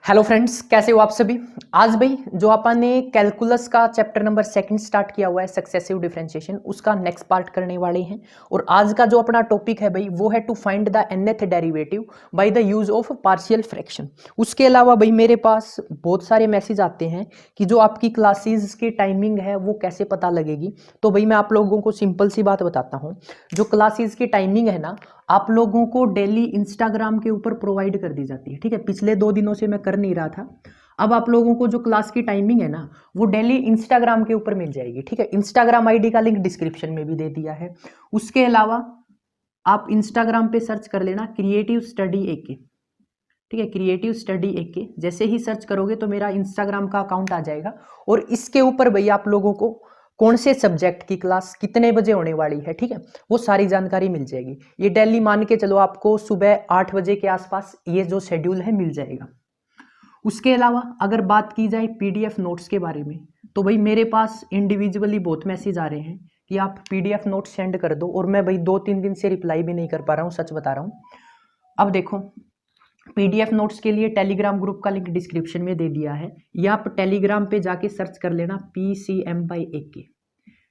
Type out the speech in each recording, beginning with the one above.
Hello friends, कैसे हो आप सभी। आज भाई जो अपन ने कैलकुलस का चैप्टर नंबर सेकंड स्टार्ट किया हुआ है सक्सेसिव डिफरेंशिएशन, उसका नेक्स्ट पार्ट करने वाले हैं। और आज का जो अपना टॉपिक है भाई वो है to find the nth derivative by the use of partial fraction. उसके अलावा भाई मेरे पास बहुत सारे मैसेज आते हैं कि जो आपकी क्लासेस की टाइमिंग है वो कैसे पता लगेगी। तो भाई मैं आप लोगों को सिंपल सी बात बताता हूँ। जो क्लासेस की टाइमिंग है ना, आप लोगों को डेली इंस्टाग्राम के ऊपर प्रोवाइड कर दी जाती है। ठीक है, पिछले 2 दिनों से मैं कर नहीं रहा था। अब आप लोगों को जो क्लास की टाइमिंग है ना वो डेली इंस्टाग्राम के ऊपर मिल जाएगी। ठीक है, इंस्टाग्राम आईडी का लिंक डिस्क्रिप्शन में भी दे दिया है। उसके अलावा आप इंस्टाग्राम पे सर्च कर लेना क्रिएटिव स्टडी AK। ठीक है, क्रिएटिव स्टडी AK जैसे ही सर्च करोगे तो मेरा इंस्टाग्राम का अकाउंट आ जाएगा। और इसके ऊपर भाई आप लोगों को कौन से सब्जेक्ट की क्लास कितने बजे होने वाली है, ठीक है, वो सारी जानकारी मिल जाएगी। ये डेली मान के चलो आपको सुबह 8 बजे के आसपास ये जो शेड्यूल है मिल जाएगा। उसके अलावा अगर बात की जाए PDF नोट्स के बारे में, तो भाई मेरे पास इंडिविजुअली बहुत मैसेज आ रहे हैं कि आप PDF नोट्स सेंड कर दो, और मैं भाई 2-3 दिन से रिप्लाई भी नहीं कर पा रहा हूँ, सच बता रहा हूँ। अब देखो, PDF नोट्स के लिए टेलीग्राम ग्रुप का लिंक डिस्क्रिप्शन में दे दिया है, या आप टेलीग्राम पे जाके सर्च कर लेना PCM/AK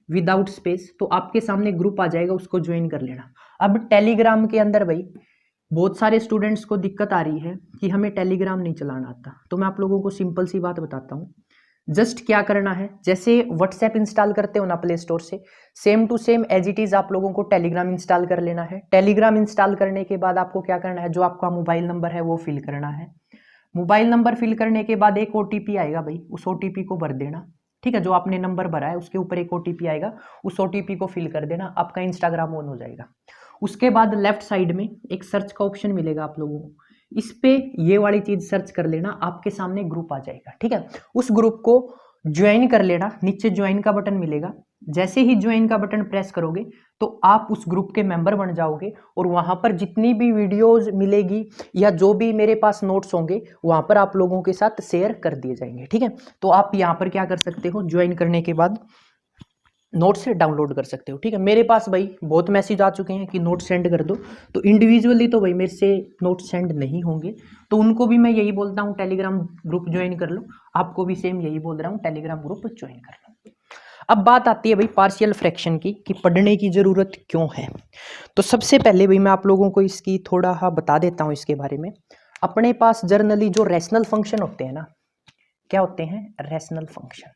विदाउट स्पेस, तो आपके सामने ग्रुप आ जाएगा, उसको ज्वाइन कर लेना। अब टेलीग्राम के अंदर भाई बहुत सारे स्टूडेंट्स को दिक्कत आ रही है कि हमें टेलीग्राम नहीं चलाना आता। तो मैं आप लोगों को सिंपल सी बात बताता हूँ। जस्ट क्या करना है, जैसे व्हाट्सएप इंस्टॉल करते हो ना प्ले स्टोर से, same to same as it is आप लोगों को टेलीग्राम इंस्टॉल कर लेना है। टेलीग्राम इंस्टॉल करने के बाद आपको क्या करना है, जो आपका मोबाइल नंबर है वो फिल करना है। मोबाइल नंबर फिल करने के बाद एक OTP आएगा भाई, उस OTP को भर देना। ठीक है, जो आपने नंबर भरा है उसके ऊपर एक OTP आएगा, उस OTP को फिल कर देना, आपका इंस्टाग्राम ऑन हो जाएगा। उसके बाद लेफ्ट साइड में एक सर्च का ऑप्शन मिलेगा आप लोगों को, इस पे ये वाली चीज सर्च कर लेना, आपके सामने ग्रुप आ जाएगा। ठीक है, उस ग्रुप को ज्वाइन कर लेना, नीचे ज्वाइन का बटन मिलेगा। जैसे ही ज्वाइन का बटन प्रेस करोगे तो आप उस ग्रुप के मेंबर बन जाओगे, और वहां पर जितनी भी वीडियोस मिलेगी या जो भी मेरे पास नोट्स होंगे वहां पर आप लोगों के साथ शेयर कर दिए जाएंगे। ठीक है, तो आप यहाँ पर क्या कर सकते हो, ज्वाइन करने के बाद नोट से डाउनलोड कर सकते हो। ठीक है, मेरे पास भाई बहुत मैसेज आ चुके हैं कि नोट सेंड कर दो, तो इंडिविजुअली तो भाई मेरे से नोट सेंड नहीं होंगे, तो उनको भी मैं यही बोलता हूँ टेलीग्राम ग्रुप ज्वाइन कर लो। आपको भी सेम यही बोल रहा हूँ, टेलीग्राम ग्रुप ज्वाइन कर लो। अब बात आती है भाई पार्शियल फ्रैक्शन की, कि पढ़ने की जरूरत क्यों है। तो सबसे पहले भाई मैं आप लोगों को इसकी थोड़ा बता देता हूँ इसके बारे में। अपने पास जर्नली जो रैशनल फंक्शन होते हैं ना, क्या होते हैं, रैशनल फंक्शन,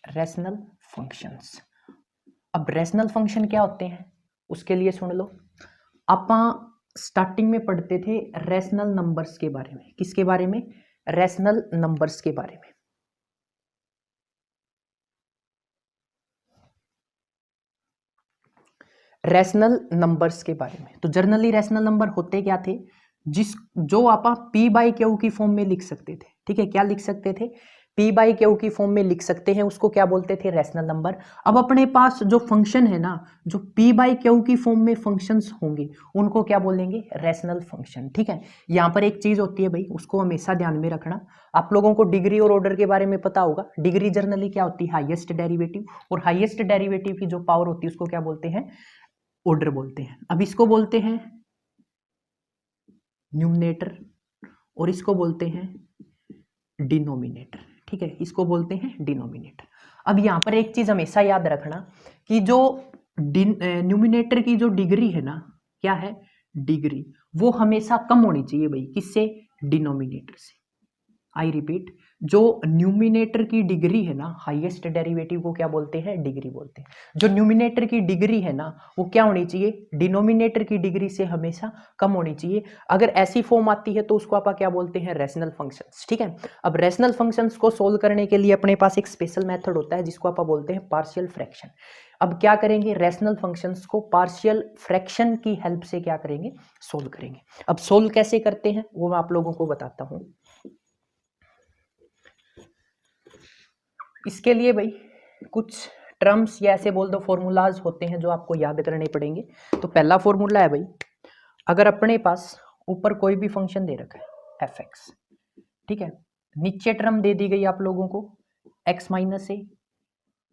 रैशनल फंक्शंस। अब रैशनल फंक्शन क्या होते हैं उसके लिए सुन लो। आप स्टार्टिंग में पढ़ते थे रैशनल नंबर्स के बारे में, किसके बारे में, रैशनल नंबर्स के बारे में। रैशनल नंबर्स के बारे में, तो जर्नली रैशनल नंबर होते क्या थे, जिस जो आप P/Q की फॉर्म में लिख सकते थे। ठीक है, क्या लिख सकते थे, P/Q की फॉर्म में लिख सकते हैं, उसको क्या बोलते थे, रैशनल नंबर। अब अपने पास जो फंक्शन है ना, जो P/Q की फॉर्म में फंक्शंस होंगे उनको क्या बोलेंगे, रैशनल फंक्शन। ठीक है, यहाँ पर एक चीज होती है भाई, उसको हमेशा ध्यान में रखना। आप लोगों को डिग्री और ऑर्डर के बारे में पता होगा। डिग्री जर्नली क्या होती है, हाईएस्ट डेरिवेटिव, और हाईएस्ट डेरिवेटिव की जो पावर होती है उसको क्या बोलते हैं, ऑर्डर बोलते हैं। अब इसको बोलते हैं न्यूमरेटर, और इसको बोलते हैं डिनोमिनेटर। ठीक है, इसको बोलते हैं डिनोमिनेटर। अब यहां पर एक चीज हमेशा याद रखना कि जो न्यूमिनेटर की जो डिग्री है ना, क्या है, डिग्री, वो हमेशा कम होनी चाहिए भाई, किससे, डिनोमिनेटर से। आई रिपीट, जो न्यूमिनेटर की डिग्री है ना, हाईएस्ट डेरिवेटिव को क्या बोलते हैं, डिग्री बोलते हैं। जो न्यूमिनेटर की डिग्री है ना वो क्या होनी चाहिए, डिनोमिनेटर की डिग्री से हमेशा कम होनी चाहिए। अगर ऐसी फॉर्म आती है तो उसको आप क्या बोलते हैं, रैशनल फंक्शंस। ठीक है, अब रैशनल फंक्शंस को सोल्व करने के लिए अपने पास एक स्पेशल मेथड होता है जिसको आप बोलते हैं पार्शियल फ्रैक्शन। अब क्या करेंगे, रैशनल फंक्शंस को पार्शियल फ्रैक्शन की हेल्प से क्या करेंगे, सोल्व करेंगे। अब सोल्व कैसे करते हैं वो मैं आप लोगों को बताता हूं। इसके लिए भाई कुछ टर्म्स या ऐसे बोल दो फॉर्मूलाज होते हैं जो आपको याद करने पड़ेंगे। तो पहला फॉर्मूला है भाई, अगर अपने पास ऊपर कोई भी फंक्शन दे रखा है f(x), ठीक है, नीचे टर्म दे दी गई आप लोगों को x-a,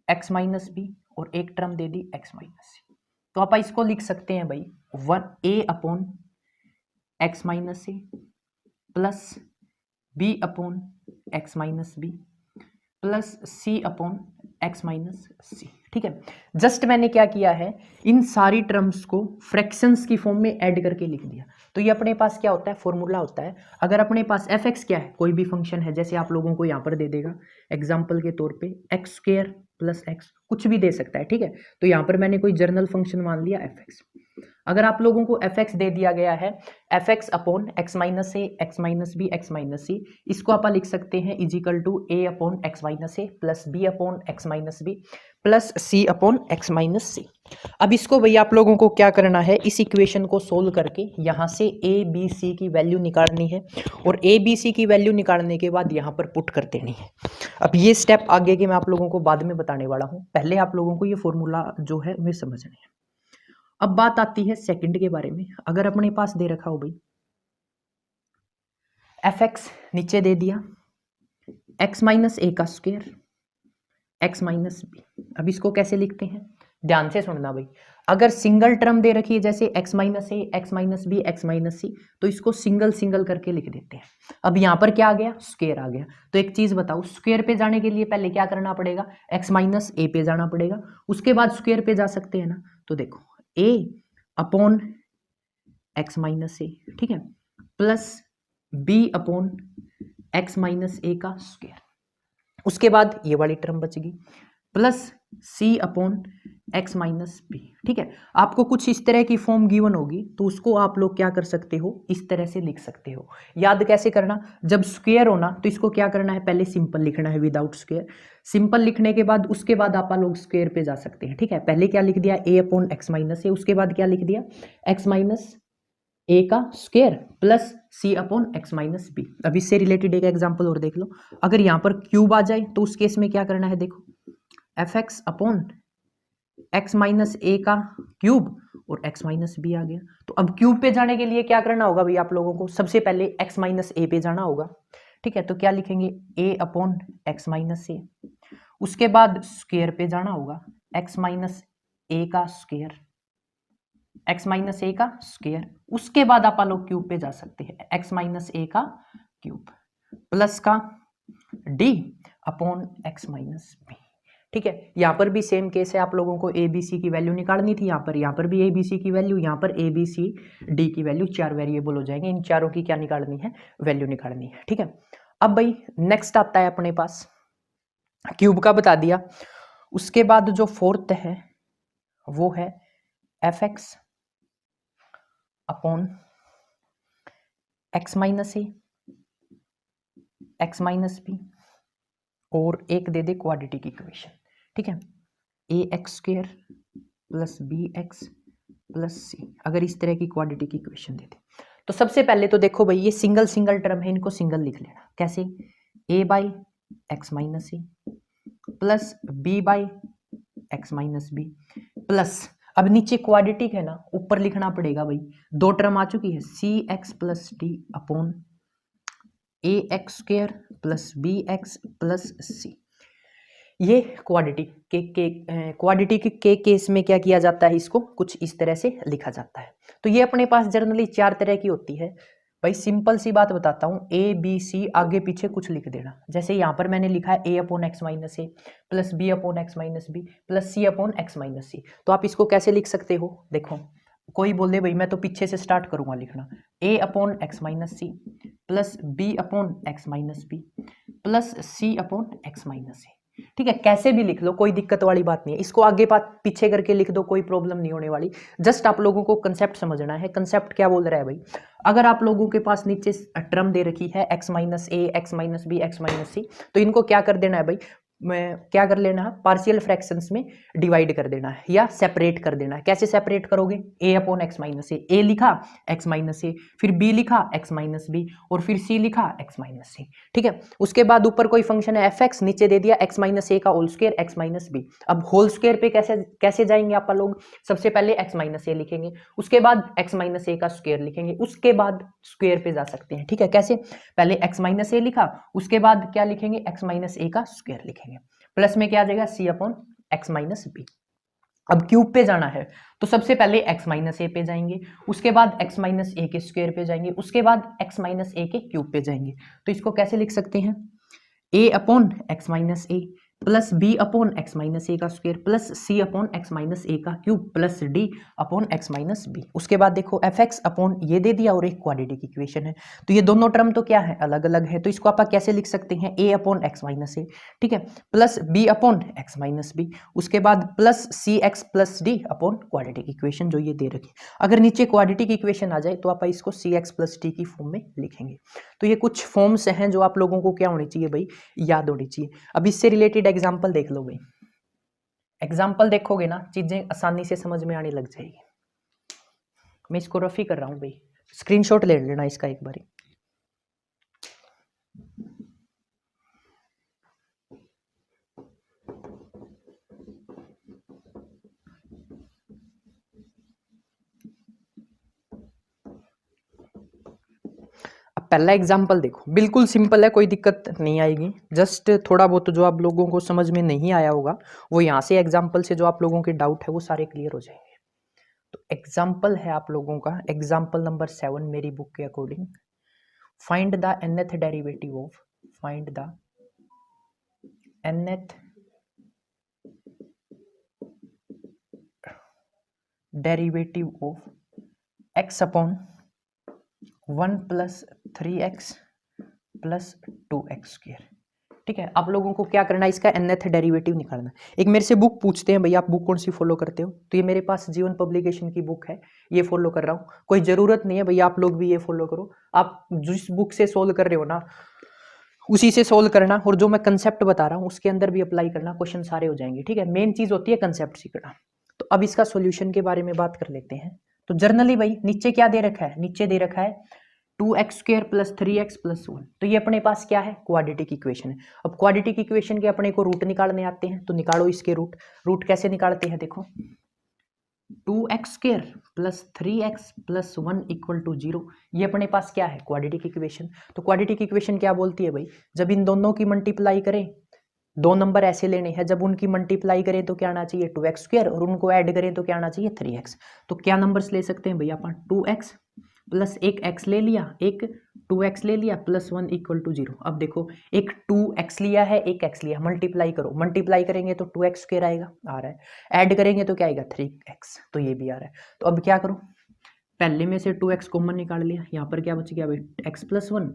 x-b, और एक टर्म दे दी x-c, तो आप इसको लिख सकते हैं भाई 1a upon x-a plus B upon x minus B plus सी अपॉन एक्स माइनस सी। ठीक है, जस्ट मैंने क्या किया है, इन सारी टर्म्स को फ्रैक्शंस की फॉर्म में ऐड करके लिख दिया। तो ये अपने पास क्या होता है, फॉर्मूला होता है। अगर अपने पास एफ एक्स क्या है, कोई भी फंक्शन है, जैसे आप लोगों को यहाँ पर दे देगा एग्जाम्पल के तौर पे एक्स स्क्वायर प्लस एक्स, कुछ भी दे सकता है। ठीक है, तो यहाँ पर मैंने कोई जर्नल फंक्शन मान लिया एफ एक्स। अगर आप लोगों को एफ एक्स दे दिया गया है F x upon x minus ए x minus B x minus सी, इसको आप लिख सकते हैं is equal to A upon x minus A plus B upon x minus B plus C upon x minus C. अब इसको भैया आप लोगों को क्या करना है, इस इक्वेशन को सोल्व करके यहाँ से ए बी सी की वैल्यू निकालनी है और ए बी सी की वैल्यू निकालने के बाद यहाँ पर पुट कर देनी है। अब ये स्टेप आगे के मैं आप लोगों को बाद में बताने वाला हूँ, पहले आप लोगों को ये फॉर्मूला जो है वे समझने हैं। अब बात आती है सेकंड के बारे में। अगर अपने पास दे रखा हो भाई एफ एक्स नीचे दे दिया एक्स माइनस ए का स्क्वायर एक्स माइनस बी, अब इसको कैसे लिखते हैं, ध्यान से सुनना भाई। अगर सिंगल टर्म दे रखी है जैसे एक्स माइनस ए x minus B x minus सी, तो इसको सिंगल सिंगल करके लिख देते हैं। अब यहाँ पर क्या आ गया, स्क्वायर आ गया। तो एक चीज बताओ, स्क्वायर पे जाने के लिए पहले क्या करना पड़ेगा, एक्स माइनस ए पे जाना पड़ेगा, उसके बाद स्क्वायर पे जा सकते हैं ना। तो देखो ए अपॉन एक्स माइनस ए, ठीक है, plus B upon x minus ए का स्क्वायर, उसके बाद ये वाली टर्म बच गई प्लस सी अपॉन एक्स माइनस बी। ठीक है, आपको कुछ इस तरह की फॉर्म गिवन होगी तो उसको आप लोग क्या कर सकते हो, इस तरह से लिख सकते हो। याद कैसे करना, जब स्क्वायर होना तो इसको क्या करना है, पहले सिंपल लिखना है विदाउट स्क्वायर। सिंपल लिखने के बाद उसके बाद आप लोग स्क्वायर पे जा सकते हैं। ठीक है, पहले क्या लिख दिया ए अपॉन एक्स माइनस ए, उसके बाद क्या लिख दिया एक्स माइनस ए का स्क्वायर प्लस सी अपॉन एक्स माइनस बी। अब इससे रिलेटेड एक एग्जांपल और देख लो, अगर यहाँ पर क्यूब आ जाए तो उस केस में क्या करना है, देखो F x upon x minus ए का क्यूब और एक्स माइनस बी आ गया। तो अब क्यूब पे जाने के लिए क्या करना होगा भाई आप लोगों को, सबसे पहले एक्स माइनस ए पे जाना होगा। ठीक है, तो क्या लिखेंगे ए अपॉन एक्स माइनस ए, उसके बाद स्क्वायर पे जाना होगा एक्स माइनस ए का स्क्वायर एक्स माइनस ए का स्क्वायर, उसके बाद आप लोग क्यूब पे जा सकते हैं एक्स माइनस ए का क्यूब प्लस का D upon x minus B. ठीक है, यहाँ पर भी सेम केस है, आप लोगों को ए बी सी की वैल्यू निकालनी थी। यहाँ पर भी ए बी सी की वैल्यू, यहाँ पर ए बी सी डी की वैल्यू, चार वेरिएबल हो जाएंगे। इन चारों की क्या निकालनी है, वैल्यू निकालनी है। ठीक है, अब भाई नेक्स्ट आता है अपने पास, क्यूब का बता दिया, उसके बाद जो फोर्थ है वो है F x upon x minus ए एक्स माइनस बी और एक दे दे क्वाड्रेटिक इक्वेशन। ठीक है, A x square plus B x plus C, अगर इस तरह की क्वाड्रेटिक इक्वेशन दे दे तो सबसे पहले तो देखो भाई ये सिंगल सिंगल टर्म है, इनको सिंगल लिख लेना। कैसे, A by x minus A plus B by x minus B plus, अब नीचे क्वाड्रेटिक है ना, ऊपर लिखना पड़ेगा भाई, दो टर्म आ चुकी है C x plus D upon A x square plus B x plus C. ये क्वाड्रेटिक के केस में क्या किया जाता है, इसको कुछ इस तरह से लिखा जाता है। तो ये अपने पास जनरली चार तरह की होती है भाई। सिंपल सी बात बताता हूँ, ए बी सी आगे पीछे कुछ लिख देना। जैसे यहाँ पर मैंने लिखा है a upon x minus A plus B upon x minus B plus C upon x minus सी। तो आप इसको कैसे लिख सकते हो, देखो कोई बोले भाई मैं तो पीछे से स्टार्ट करूंगा लिखना, a upon x minus c plus B upon x minus B plus C upon x minus सी। ठीक है, कैसे भी लिख लो, कोई दिक्कत वाली बात नहीं है। इसको आगे पीछे करके लिख दो, कोई प्रॉब्लम नहीं होने वाली। जस्ट आप लोगों को कंसेप्ट समझना है। कंसेप्ट क्या बोल रहा है भाई, अगर आप लोगों के पास नीचे टर्म दे रखी है एक्स माइनस ए x minus B x minus सी, तो इनको क्या कर देना है भाई, क्या कर लेना है, पार्शियल फ्रैक्शंस में डिवाइड कर देना है या सेपरेट कर देना है। कैसे सेपरेट करोगे, ए अपॉन एक्स माइनस ए लिखा एक्स माइनस ए, फिर बी लिखा एक्स माइनस बी और फिर सी लिखा एक्स माइनस सी। ठीक है, उसके बाद ऊपर कोई फंक्शन है एफ एक्स, नीचे दे दिया एक्स माइनस ए का whole square x minus B. अब होल स्क्वायर पे कैसे जाएंगे आप लोग, सबसे पहले एक्स माइनस ए लिखेंगे, उसके बाद एक्स माइनस ए का स्क्वायर लिखेंगे, उसके बाद स्क्वायर पे जा सकते हैं। ठीक है, कैसे, पहले एक्स माइनस ए लिखा, उसके बाद क्या लिखेंगे, एक्स माइनस ए का स्क्वायर लिखेंगे, प्लस में क्या आ जाएगा सी अपॉन एक्स माइनस बी। अब क्यूब पे जाना है तो सबसे पहले x माइनस ए पे जाएंगे, उसके बाद x माइनस ए के स्क्वायर पे जाएंगे, उसके बाद x माइनस ए के क्यूब पे जाएंगे। तो इसको कैसे लिख सकते हैं, a upon x minus A plus B upon x minus ए का स्क्वायर प्लस सी अपॉन एक्स माइनस ए का cube plus D upon x minus b. उसके बाद देखो एफ एक्स अपॉन ये दे दिया और एक क्वाड्रेटिक इक्वेशन है, तो ये दोनों टर्म तो क्या है, अलग अलग है, तो इसको आप कैसे लिख सकते हैं, ए अपॉन एक्स माइनस ए, ठीक है, plus B upon x minus b, उसके बाद plus c x plus D upon quadratic equation जो ये दे रखी। अगर नीचे क्वाड्रेटिक इक्वेशन आ जाए तो आप इसको सी एक्स प्लस डी की फॉर्म में लिखेंगे। तो ये कुछ फॉर्म्स हैं जो आप लोगों को क्या होनी चाहिए भाई, याद होनी चाहिए। अब इससे रिलेटेड एग्जांपल देख लो भाई, एग्जांपल देखोगे ना चीजें आसानी से समझ में आने लग जाएगी। मैं इसको रफ ही कर रहा हूं भाई, स्क्रीनशॉट ले लेना इसका एक बार। पहला एग्जाम्पल देखो, बिल्कुल सिंपल है, कोई दिक्कत नहीं आएगी, जस्ट थोड़ा बहुत जो आप लोगों को समझ में नहीं आया होगा वो यहाँ से एग्जाम्पल से जो आप लोगों के डाउट है वो सारे क्लियर हो जाएंगे। तो एग्जाम्पल है आप लोगों का एग्जाम्पल नंबर 7 मेरी बुक के according, find the nth derivative of, find the nth derivative of x upon 1 plus 3x plus 2x square. ठीक है, आप लोगों को क्या करना है, इसका nth डेरिवेटिव निकालना। एक मेरे से बुक पूछते हैं भैया आप बुक कौन सी फॉलो करते हो, तो ये मेरे पास जीवन पब्लिकेशन की बुक है, ये फॉलो कर रहा हूँ। कोई जरूरत नहीं है भैया आप लोग भी ये फॉलो करो, आप जिस बुक से सोल्व कर रहे हो ना उसी से सोल्व करना, और जो मैं कंसेप्ट बता रहा हूँ उसके अंदर भी अप्लाई करना, क्वेश्चन सारे हो जाएंगे। ठीक है, मेन चीज होती है कंसेप्ट सीखना। तो अब इसका सोल्यूशन के बारे में बात कर लेते हैं। तो जर्नली भाई नीचे क्या दे रखा है, नीचे दे रखा है 2x square plus 3x plus 1, तो ये अपने पास क्या है, क्वाड्रेटिक इक्वेशन है। अब क्वाड्रेटिक इक्वेशन के अपने को रूट निकालने आते हैं, तो निकालो इसके रूट कैसे निकालते हैं, देखो 2x square plus 3x plus 1 equal to 0, ये अपने पास क्या है, क्वाड्रेटिक इक्वेशन। तो क्वाड्रेटिक इक्वेशन क्या बोलती है भाई, जब इन दोनों की मल्टीप्लाई करें, दो नंबर ऐसे लेने हैं, जब उनकी मल्टीप्लाई करें तो क्या आना चाहिए 2x स्क्वायर, और उनको ऐड करें तो क्या आना चाहिए 3x। तो क्या नंबर्स ले सकते हैं भैया अपन, 2x प्लस एक x ले लिया, एक 2x ले लिया, प्लस 1 इक्वल टू 0। अब देखो एक 2x लिया है, एक x लिया, मल्टीप्लाई करो, मल्टीप्लाई करेंगे तो 2x स्क्वायर आएगा, आ रहा है, ऐड करेंगे तो क्या आएगा 3x, तो ये भी आ रहा है। तो अब क्या करो, पहले में से 2x कॉमन निकाल लिया, यहाँ पर क्या बच गया भाई x प्लस 1,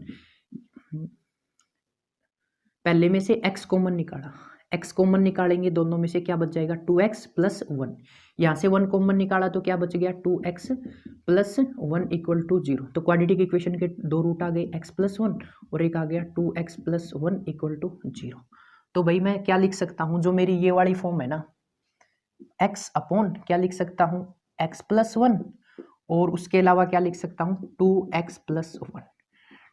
पहले में से x कॉमन निकाला, x कॉमन निकालेंगे दोनों में से क्या बच जाएगा 2x प्लस 1, यहाँ से 1 कॉमन निकाला तो क्या बच गया 2x प्लस 1 इक्वल टू 0। तो क्वाड्रेटिक इक्वेशन के दो रूट आ गए, x प्लस 1 और एक आ गया 2x प्लस 1 इक्वल टू 0। तो भाई मैं क्या लिख सकता हूँ, जो मेरी ये वाली फॉर्म है ना, x अपॉन क्या लिख सकता हूँ x प्लस 1, और उसके अलावा क्या लिख सकता हूँ 2x प्लस 1।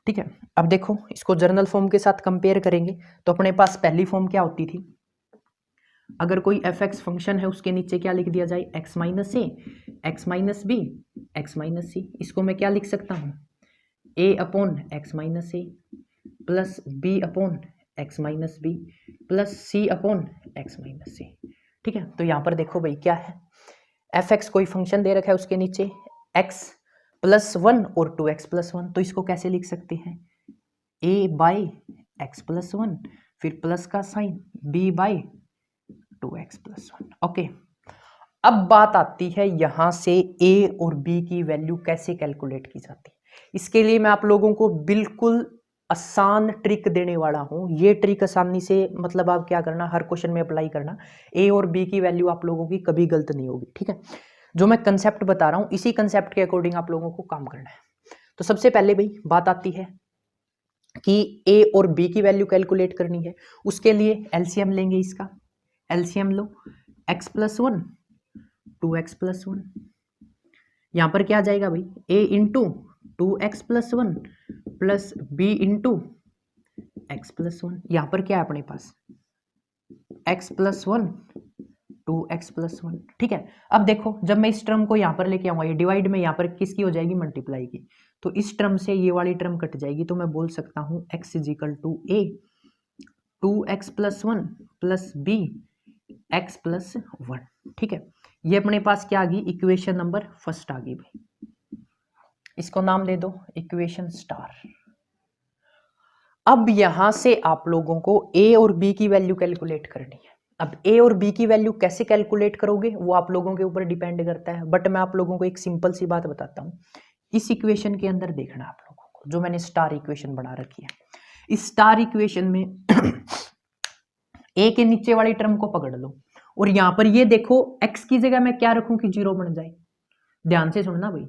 ठीक है, अब देखो इसको जर्नल फॉर्म के साथ कंपेयर करेंगे, तो अपने पास पहली फॉर्म क्या होती थी, अगर कोई एफ एक्स फंक्शन है उसके नीचे क्या लिख दिया जाए, एक्स माइनस ए, x minus B, x minus सी। इसको मैं क्या लिख सकता हूँ, a upon x minus A plus B upon x minus B plus C upon x minus सी। ठीक है, तो यहाँ पर देखो भाई क्या है, एफ एक्स कोई फंक्शन दे रखा है, उसके नीचे एक्स प्लस 1 और 2x प्लस 1, तो इसको कैसे लिख सकते हैं, a बाई एक्स प्लस 1, फिर प्लस का sign b by 2x plus 1। Okay, अब बात आती है यहां से a और b की वैल्यू कैसे कैलकुलेट की जाती है। इसके लिए मैं आप लोगों को बिल्कुल आसान ट्रिक देने वाला हूं, ये ट्रिक आसानी से मतलब आप क्या करना, हर क्वेश्चन में अप्लाई करना, a और b की वैल्यू आप लोगों की कभी गलत नहीं होगी। ठीक है, जो मैं कंसेप्ट बता रहा हूं इसी कंसेप्ट के अकॉर्डिंग आप लोगों को काम करना है। तो सबसे पहले भाई बात आती है कि a और b की वैल्यू कैलकुलेट करनी है, उसके लिए एलसीएम लेंगे, इसका एलसीएम लो, x प्लस 1 2x प्लस 1, यहाँ पर क्या आ जाएगा भाई a into 2x plus 1 plus b into x plus 1, यहाँ पर क्या है अपने पास x प्लस 1 2x प्लस 1। ठीक है, अब देखो जब मैं इस टर्म को यहाँ पर लेके आऊंगा, ये डिवाइड में यहाँ पर किसकी हो जाएगी, मल्टीप्लाई की, तो इस टर्म से ये वाली टर्म कट जाएगी, तो मैं बोल सकता हूँ x is equal to a 2x plus 1 plus b x plus 1। ठीक है, ये अपने पास क्या आ गई, इक्वेशन नंबर फर्स्ट आ गई भाई। इसको नाम दे दो इक्वेशन स्टार। अब यहां से आप लोगों को ए और बी की वैल्यू कैलकुलेट करनी है। अब ए और बी की वैल्यू कैसे कैलकुलेट करोगे वो आप लोगों के ऊपर डिपेंड करता है, बट मैं आप लोगों को एक सिंपल सी बात बताता हूं। इस इक्वेशन के अंदर देखना आप लोगों को, जो मैंने स्टार इक्वेशन बना रखी है, इस स्टार इक्वेशन में ए के नीचे वाली टर्म को पकड़ लो और यहां पर ये देखो एक्स की जगह मैं क्या रखूं कि 0 बन जाए। ध्यान से सुनना भाई,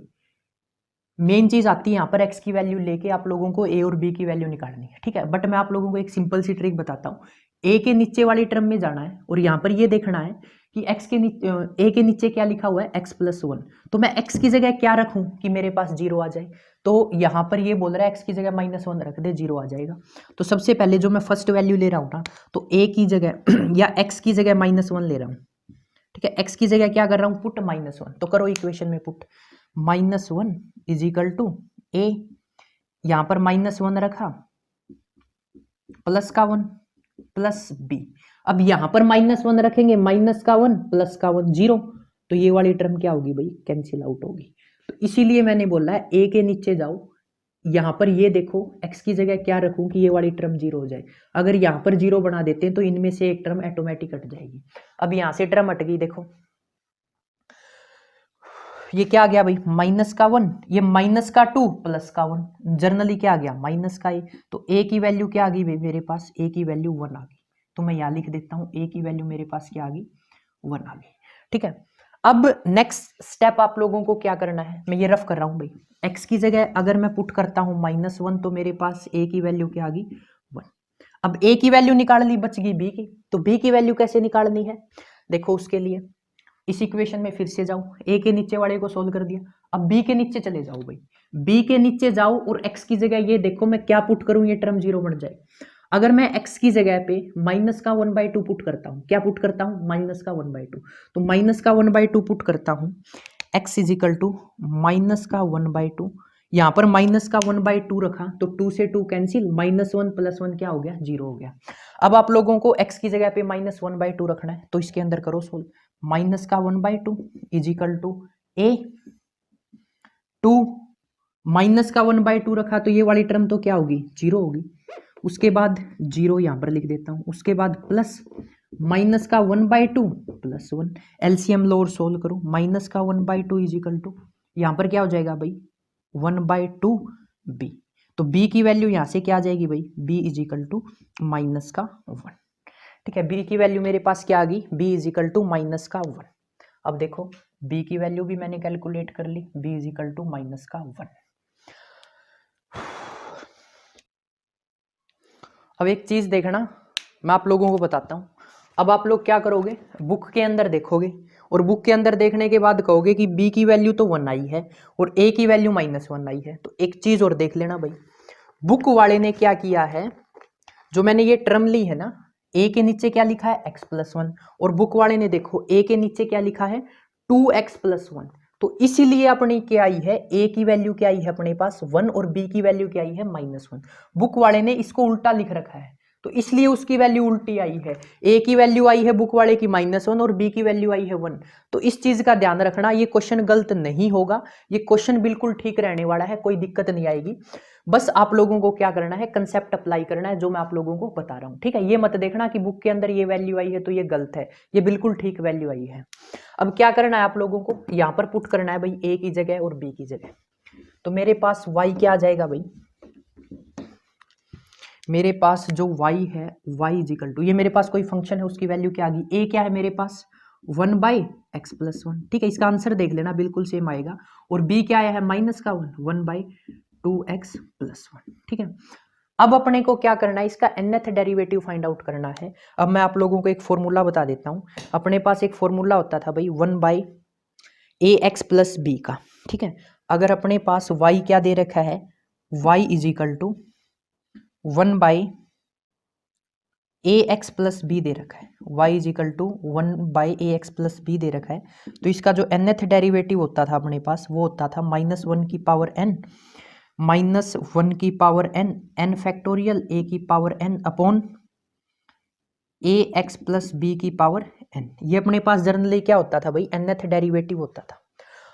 मेन चीज आती है यहाँ पर एक्स की वैल्यू लेके आप लोगों को ए और बी की वैल्यू निकालनी है, ठीक है। बट मैं आप लोगों को एक सिंपल सी ट्रिक बताता हूँ। ए के नीचे वाली टर्म में जाना है और यहाँ पर ये देखना है कि एक्स के नीचे, ए के नीचे क्या लिखा हुआ है, एक्स प्लस 1। तो मैं एक्स की जगह क्या रखूं कि मेरे पास 0 आ जाए। तो यहाँ पर ये बोल रहा है एक्स की जगह -1 रख दे, 0 आ जाएगा। तो सबसे पहले जो मैं फर्स्ट वैल्यू ले रहा हूँ ना, तो ए की जगह या एक्स की जगह -1 ले रहा हूँ, ठीक है। एक्स की जगह क्या कर रहा हूँ, पुट -1। तो करो इक्वेशन में पुट -1 इज इक्वल टू ए, यहां पर -1 रखा, प्लस का 1 प्लस बी। अब यहां पर -1 रखेंगे, माइनस का 1 प्लस का 1 0, तो ये वाली टर्म क्या होगी भाई, कैंसिल आउट होगी। तो इसीलिए मैंने बोला है ए के नीचे जाओ, यहां पर ये देखो एक्स की जगह क्या रखूं कि ये वाली टर्म 0 हो जाए। अगर यहां पर 0 बना देते हैं तो इनमें से एक टर्म ऑटोमेटिक कट जाएगी। अब यहां से टर्म हट गई, देखो ये क्या आ गया भाई, माइनस का 1, ये माइनस का 2 प्लस का 1, जर्नली क्या आ गया, माइनस का ए। तो ए की वैल्यू क्या आ गई भाई मेरे पास, ए की वैल्यू 1 आ गई। तो मैं यहां लिख देता हूं ए की वैल्यू मेरे पास क्या आ गई, 1 आ गई, ठीक है। अब नेक्स्ट स्टेप आप लोगों को क्या करना है, मैं ये रफ कर रहा हूं भाई। एक्स की जगह अगर मैं पुट करता हूं -1, तो मेरे पास ए की वैल्यू क्या आ गई, 1। अब ए की वैल्यू निकाल ली, बच गई बी की। तो बी की वैल्यू कैसे निकालनी है, देखो उसके लिए इस इक्वेशन में फिर से जाओ, ए के नीचे वाले को सोल्व कर दिया। अब बी के नीचे चले जाओ भाई, बी के नीचे जाओ और एक्स की जगह ये देखो मैं क्या पुट करूं, ये टर्म 0 बन जाए। अगर मैं एक्स की जगह पे माइनस का 1/2 पुट करता हूं, क्या पुट करता हूं, माइनस का 1/2। तो माइनस का 1/2 पुट करता हूं, x is equal to minus का 1/2। यहां पर माइनस का 1/2 रखा तो 2 से 2 कैंसिल, -1 + 1 क्या हो गया, 0 हो गया। अब आप लोगों को एक्स की जगह पे -1/2 रखना है, तो इसके अंदर करो सोल्व। माइनस का 1/2 is equal to A 2, minus का 1/2 रखा तो ये वाली टर्म तो क्या होगी, 0 होगी। उसके बाद 0 यहां पर लिख देता हूं, उसके बाद प्लस माइनस का 1/2 प्लस 1, एलसीएम लो और सोल्व करो। माइनस का 1/2 इज इक्वल टू, यहां पर क्या हो जाएगा भाई, 1/2 बी। तो बी की वैल्यू यहां से क्या आ जाएगी भाई, B is equal to minus का 1, ठीक है। बी की वैल्यू मेरे पास क्या आ गई, B is equal to minus का 1। अब देखो बी की वैल्यू भी मैंने कैलकुलेट कर ली, b is equal to minus का 1। अब एक चीज देखना, मैं आप लोगों को बताता हूं। अब आप लोग क्या करोगे, बुक के अंदर देखोगे और बुक के अंदर देखने के बाद कहोगे कि बी की वैल्यू तो 1 आई है और ए की वैल्यू -1 आई है। तो एक चीज और देख लेना भाई, बुक वाले ने क्या किया है, जो मैंने ये टर्म ली है ना, ए के नीचे क्या लिखा है, x + 1, और बुक वाले ने देखो ए के नीचे क्या लिखा है, 2x + 1। तो इसीलिए अपनी क्या आई है, ए की वैल्यू क्या आई है अपने पास 1 और बी की वैल्यू क्या आई है -1। बुक वाले ने इसको उल्टा लिख रखा है, तो इसलिए उसकी वैल्यू उल्टी आई है। ए की वैल्यू आई है बुक वाले की -1 और बी की वैल्यू आई है 1। तो इस चीज का ध्यान रखना, ये क्वेश्चन गलत नहीं होगा, ये क्वेश्चन बिल्कुल ठीक रहने वाला है, कोई दिक्कत नहीं आएगी। बस आप लोगों को क्या करना है, कंसेप्ट अप्लाई करना है जो मैं आप लोगों को बता रहा हूं, ठीक है। ये मत देखना कि बुक के अंदर ये वैल्यू आई है तो ये गलत है, ये बिल्कुल ठीक वैल्यू आई है। अब क्या करना है आप लोगों को, यहां पर पुट करना है भाई ए की जगह और बी की जगह। तो मेरे पास y क्या आ जाएगा भाई, मेरे पास जो y है, y इज इक्वल टू, ये मेरे पास कोई फंक्शन है उसकी वैल्यू क्या आ गई, a क्या है मेरे पास 1/x + 1, ठीक है। इसका आंसर देख लेना बिल्कुल सेम आएगा। और b क्या आया है, -1 1/2x + 1, ठीक है। अब अपने को क्या करना है, इसका nth डेरिवेटिव फाइंड आउट करना है। अब मैं आप लोगों को एक फॉर्मूला बता देता हूं, अपने पास एक फॉर्मूला होता था भाई 1/ax + b का, ठीक है। अगर अपने पास y क्या दे रखा है, y is equal to 1/ax + b दे रखा है, y is equal to 1/ax + b दे रखा है। तो इसका जो nth डेरिवेटिव होता था अपने पास वो होता था -1 की पावर n, -1 की power n, n factorial a की power n upon ax + b की पावर n, ये अपने पास जनरली क्या होता था भाई, nth डेरिवेटिव होता था।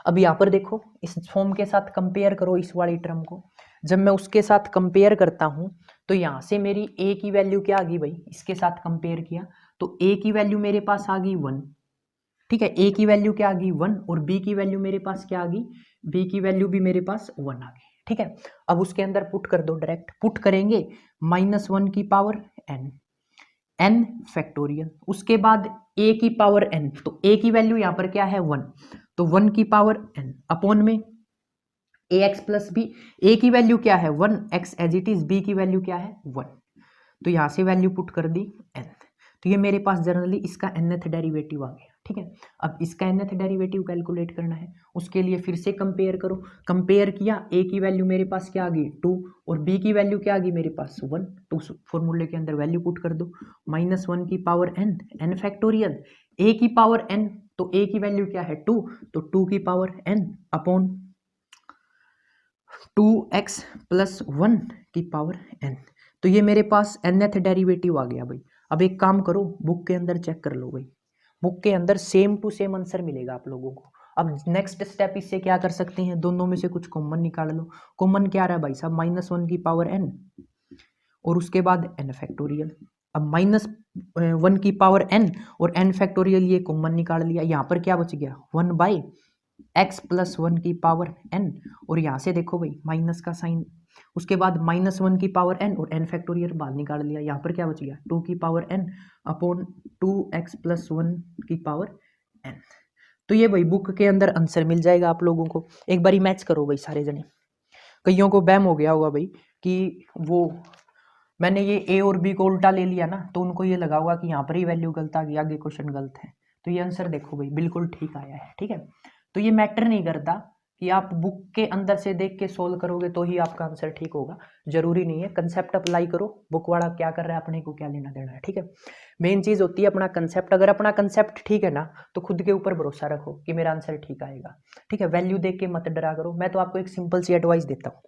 अब यहाँ पर देखो इस फॉर्म के साथ कंपेयर करो इस वाली टर्म को, जब मैं उसके साथ कंपेयर करता हूँ तो यहाँ से मेरी a की वैल्यू क्या आ गई भाई, इसके साथ कंपेयर किया तो a की वैल्यू मेरे पास आ गई 1, ठीक है, a की वैल्यू क्या आ गई 1 और b की वैल्यू मेरे पास क्या आ गई, b की वैल्यू भी मेरे पास 1 आ गई, ठीक है। अब उसके अंदर पुट कर दो, डायरेक्ट पुट करेंगे -1 की पावर n फैक्टोरियल, उसके बाद a की पावर n, तो a की वैल्यू यहाँ पर क्या है 1, तो 1 की पावर n अपॉन में ax प्लस b, a की वैल्यू क्या है 1, x as it is, b की वैल्यू क्या है 1, तो यहाँ से वैल्यू पुट कर दी n, तो ये मेरे पास जनरली इसका nth डेरिवेटिव आ गया, ठीक है। अब इसका nth डेरिवेटिव कैलकुलेट करना है, उसके लिए फिर से कंपेयर करो, कंपेयर किया, a की वैल्यू मेरे पास क्या आ गई 2 और b की वैल्यू क्या आ गई मेरे पास 1, तो उस फॉर्मूले के अंदर वैल्यू पुट कर दो, -1 की पावर n फैक्टोरियल, a की पावर n, तो a की वैल्यू क्या है 2, तो 2 की power n upon 2x plus 1 की पावर n, तो ये मेरे पास nth डेरिवेटिव आ गया भाई। अब एक काम करो, बुक के अंदर चेक कर लो भाई, बुक के अंदर सेम टू सेम आंसर मिलेगा आप लोगों को। अब नेक्स्ट स्टेप इससे क्या कर सकते हैं, दोनों में से कुछ कॉमन निकाल लो, कॉमन क्या रहा है भाई साहब, -1 की पावर n और उसके बाद n फैक्टोरियल, अब -1 की पावर n और n फैक्टोरियल ये कॉमन निकाल लिया, यहाँ पर क्या बच गया 1/x प्लस 1 की पावर n और यहाँ से देखो भाई माइनस का साइन, उसके बाद -1 की पावर n और n फैक्टोरियल बाहर निकाल लिया, यहाँ पर क्या बच गया 2 की power n upon 2x plus 1 की पावर n, तो ये भाई बुक के अंदर आंसर मिल जाएगा आप लोगों को। एक बारी मैच करो भाई सारे जने, कईयों को बैम हो गया होगा भाई कि वो मैंने ये a और b को उल्टा ले लिया ना, तो उनको ये लगा होगा कि यहाँ पर ही वैल्यू गलत आ गई, आगे क्वेश्चन गलत है, तो ये आंसर देखो भाई बिल्कुल ठीक आया है, ठीक है। तो ये मैटर नहीं करता कि आप बुक के अंदर से देख के सोल्व करोगे तो ही आपका आंसर ठीक होगा, जरूरी नहीं है, कंसेप्ट अप्लाई करो, बुक वाला क्या कर रहा है अपने को क्या लेना देना है, ठीक है। मेन चीज होती है अपना कंसेप्ट, अगर अपना कंसेप्ट ठीक है ना तो खुद के ऊपर भरोसा रखो कि मेरा आंसर ठीक आएगा, ठीक है, वैल्यू देख के मत डरा करो। मैं तो आपको एक सिंपल सी एडवाइस देता हूँ,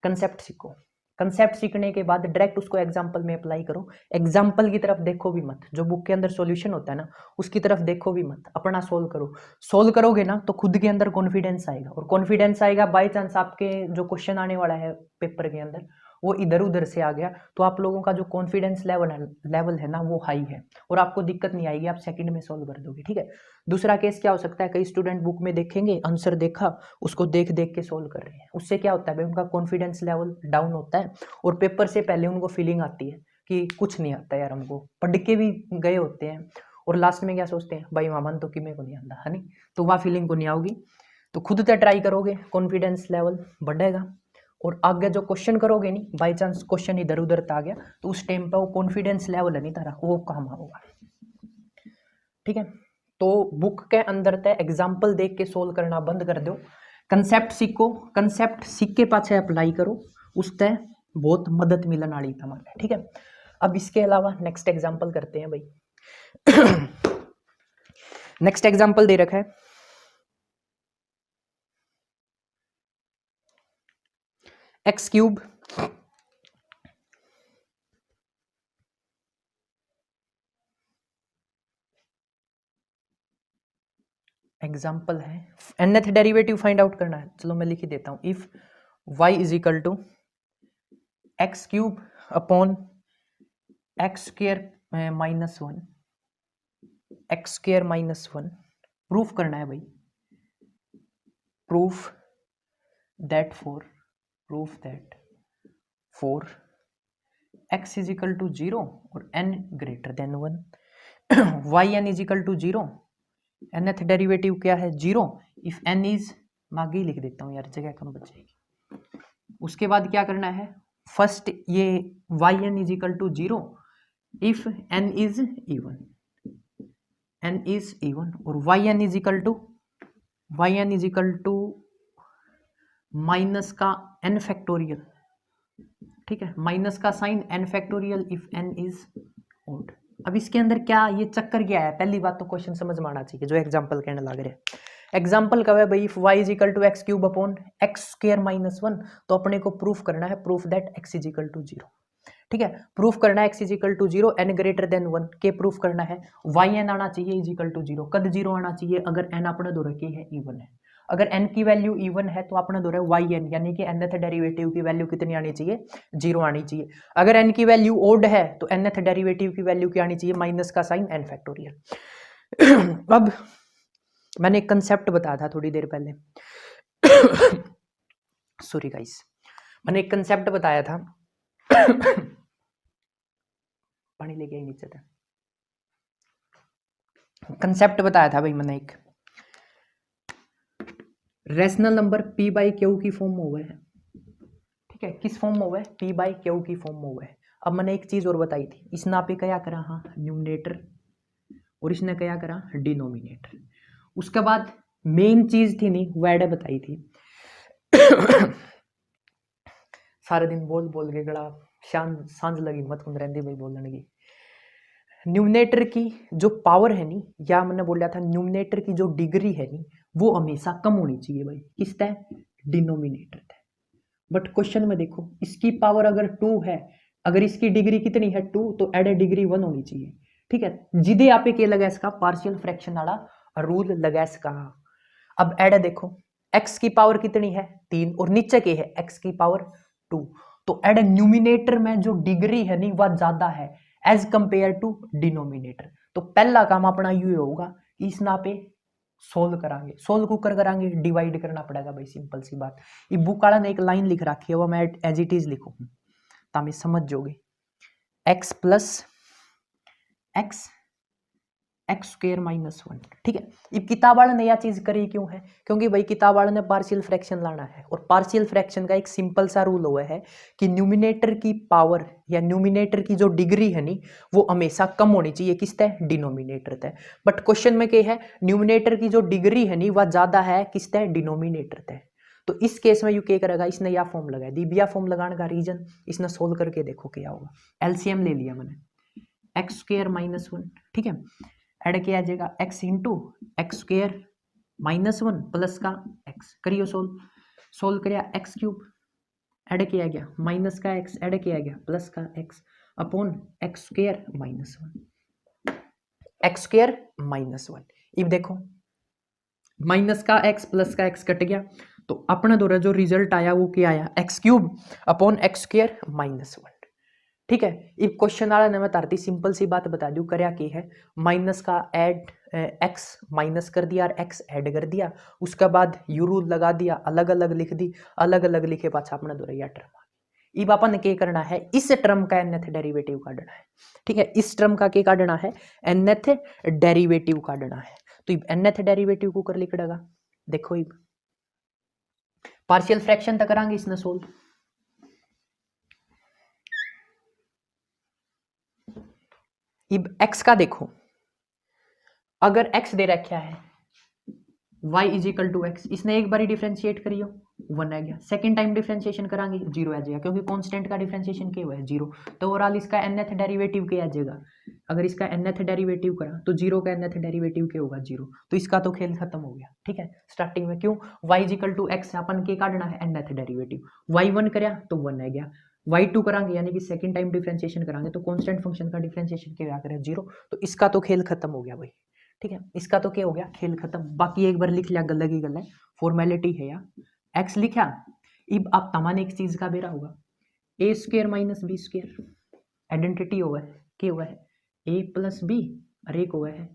कंसेप्ट सीखो, कंसेप्ट सीखने के बाद डायरेक्ट उसको एग्जाम्पल में अप्लाई करो, एग्जाम्पल की तरफ देखो भी मत, जो बुक के अंदर सॉल्यूशन होता है ना उसकी तरफ देखो भी मत, अपना सोल्व करो, सोल्व करोगे ना तो खुद के अंदर कॉन्फिडेंस आएगा, और कॉन्फिडेंस आएगा बाई चांस आपके जो क्वेश्चन आने वाला है पेपर के अंदर वो इधर उधर से आ गया तो आप लोगों का जो कॉन्फिडेंस लेवल है ना वो हाई है और आपको दिक्कत नहीं आएगी, आप सेकंड में सोल्व कर दोगे, ठीक है। दूसरा केस क्या हो सकता है, कई स्टूडेंट बुक में देखेंगे आंसर देखा उसको देख देख के सोल्व कर रहे हैं, उससे क्या होता है भाई उनका कॉन्फिडेंस लेवल डाउन होता है और पेपर से पहले उनको फीलिंग आती है कि कुछ नहीं आता यार, हमको पढ़ के भी गए होते हैं और लास्ट में क्या सोचते हैं भाई मामन तो किमें को नहीं आता है, नहीं तो वह फीलिंग को नहीं आओगी, तो खुद से ट्राई करोगे कॉन्फिडेंस लेवल बढ़ेगा और आगे जो क्वेश्चन करोगे नहीं बाई चांस क्वेश्चन इधर उधर आ गया तो उस टाइम पर वो कॉन्फिडेंस लेवल है नहीं तारा वो काम होगा, ठीक है। तो बुक के अंदर तय एग्जाम्पल देख के सोल्व करना बंद कर दो, कंसेप्ट सीखो, कंसेप्ट सीख के पाछे अप्लाई करो, उस तय बहुत मदद मिलने वाली तुम्हारे, ठीक है। अब इसके अलावा नेक्स्ट एग्जाम्पल करते हैं भाई नेक्स्ट एग्जाम्पल दे रखा है एक्स क्यूब एग्जाम्पल है nth डेरिवेटिव फाइंड आउट करना है, चलो मैं लिख ही देता हूं, if y is equal to x cube upon x square minus one, x square minus one, proof करना है भाई, proof that for x is equal to 0 और n greater than 1 y n is equal to 0, nth derivative क्या है 0, if n is, मागी लिख देता हूँ यार जगह कम बच जाएगी, उसके बाद क्या करना है फर्स्ट ये y n is equal to 0 if n is even और y n is equal to minus का n फैक्टोरियल, ठीक है, माइनस का sine n factorial if n is odd. अब इसके अंदर क्या ये चक्कर क्या है, पहली बात तो क्वेश्चन समझ में आना चाहिए जो एग्जांपल कहने लग रहे हैं, एग्जांपल कब है भाई, if y is equal to x cube upon x square minus one, तो अपने को प्रूफ करना है, proof that x is equal to 0, ठीक है। प्रूफ करना है x is equal to 0 n greater than 1 के प्रूफ करना है y n आना चाहिए इज इक्वल टू 0 कद 0 आना चाहिए अगर n अपना दो रखे है इवन है। अगर n की वैल्यू इवन है तो अपना दो रहा है yn यानी कि nth डेरिवेटिव की वैल्यू कितनी आनी चाहिए 0 आनी चाहिए। अगर n की वैल्यू ओड है तो nth डेरिवेटिव की वैल्यू क्या आनी चाहिए माइनस का साइन n फैक्टोरियल। अब मैंने एक कंसेप्ट बताया था थोड़ी देर पहले सॉरी गाइस, मैंने एक कंसेप्ट बताया था पानी लेके आई नीचे था, कंसेप्ट बताया था भाई मैंने एक rational number p by Q की फॉर्म में हुआ है। ठीक है, किस फॉर्म में हुआ है p बाई क्यू की फॉर्म में हुआ है। अब मैंने एक चीज और बताई थी, इस ना पे क्या करा हाँ न्यूमिनेटर और इसने क्या करा डिनोमिनेटर। उसके बाद मेन चीज थी नहीं वो एड बताई थी सारे दिन बोल बोल के गड़ा सांझ लगी मत कुंद रहती भाई बोलने की। न्यूमिनेटर की जो पावर है नी या मैंने बोला था न्यूमिनेटर की जो डिग्री है नी वो हमेशा कम होनी चाहिए भाई किस तय डिनोमिनेटर तय। बट क्वेश्चन में देखो इसकी पावर अगर 2 है, अगर इसकी डिग्री कितनी है 2 तो एड डिग्री 1 होनी चाहिए। ठीक है, जिदे यहाँ पे क्या लगा इसका पार्शियल फ्रैक्शन वाला रूल लगा इसका। अब एड देखो x की पावर कितनी है 3 और नीचे के है x की पावर 2 तो एड न्यूमिनेटर में जो डिग्री है नहीं वह ज्यादा है एज कंपेयर टू डिनोमिनेटर। तो पहला काम अपना यू होगा इस ना पे सोल्व करांगे, सोल्व कुकर करांगे डिवाइड करना पड़ेगा भाई सिंपल सी बात। ये बुक वाला ने एक लाइन लिख रखी है वो मैं एज इट इज लिखूं ताकि समझ जोगे x plus x square minus 1। ठीक है, अब किताब वाले ने यह चीज करी क्यों है क्योंकि भाई किताब वाले ने पार्शियल फ्रैक्शन लाना है और पार्शियल फ्रैक्शन का एक सिंपल सा रूल हुआ है कि न्यूमिनेटर की पावर या न्यूमिनेटर की जो डिग्री है नी वो हमेशा कम होनी चाहिए किस तय डिनोमिनेटर तय। बट क्वेश्चन में क्या है न्यूमिनेटर की जो डिग्री है नी वह ज्यादा है किस तय डिनोमिनेटर तय। तो इस केस में यू क्या करेगा इसने यह फॉर्म लगाया दिबिया फॉर्म लगाने का रीजन इसने सोल्व करके देखो क्या होगा। एलसीएम ले लिया मैंने एक्स स्क्वायर माइनस 1। ठीक है, ऐड किया जाएगा x into x square minus 1 plus का x करियो सोल्व करिया एक्स क्यूब ऐड किया गया माइनस का x ऐड किया गया प्लस का x upon x square minus 1 x square minus 1। अब देखो माइनस का x प्लस का x कट गया तो अपना द्वारा जो रिजल्ट आया वो क्या आया x cube upon x square minus 1। ठीक है, अब क्वेश्चन वाला ने मैं तारती सिंपल सी बात बता दूं करया की है माइनस का ऐड x माइनस कर दिया और x ऐड कर दिया उसके बाद यू रूल लगा दिया अलग अलग लिख दी अलग अलग लिखे पाछा अपना दोहराया टर्म। अब अपन क्या करना है इस टर्म का nth डेरिवेटिव काटना है। ठीक है, इस टर्म का क्या काटना है nth डेरिवेटिव काटना है। तो अब nth डेरिवेटिव को कर लिखड़ेगा देखो अब पार्शियल फ्रैक्शन तक करांगे इसने सोल्व। अब x का देखो अगर x दे रखा है y is equal to x इसने एक बार डिफरेंशिएट करियो 1 आ गया सेकंड टाइम डिफरेंशिएशन करांगे 0 आ जाएगा क्योंकि कांस्टेंट का डिफरेंशिएशन क्या हुआ है 0। तो ओवरऑल इसका nth डेरिवेटिव क्या आ जाएगा अगर इसका nth डेरिवेटिव करा तो 0 का nth डेरिवेटिव क्या होगा 0। तो इसका तो खेल खत्म हो गया। ठीक है, स्टार्टिंग में क्यों y is equal to x अपन के काटना है nth डेरिवेटिव y1 करया तो 1 आ गया y2 करांगे यानी कि सेकंड टाइम डिफरेंशिएशन करांगे तो कांस्टेंट फंक्शन का डिफरेंशिएशन क्या करें 0। तो इसका तो खेल खत्म हो गया भाई। ठीक है, इसका तो क्या हो गया खेल खत्म। बाकी एक बार लिख लिया गल की गल है फॉर्मेलिटी है या x लिखा। अब आप तमाम एक चीज का बेरा होगा a square minus b square identity हुआ है क्या हुआ है a प्लस बी और एक हुआ है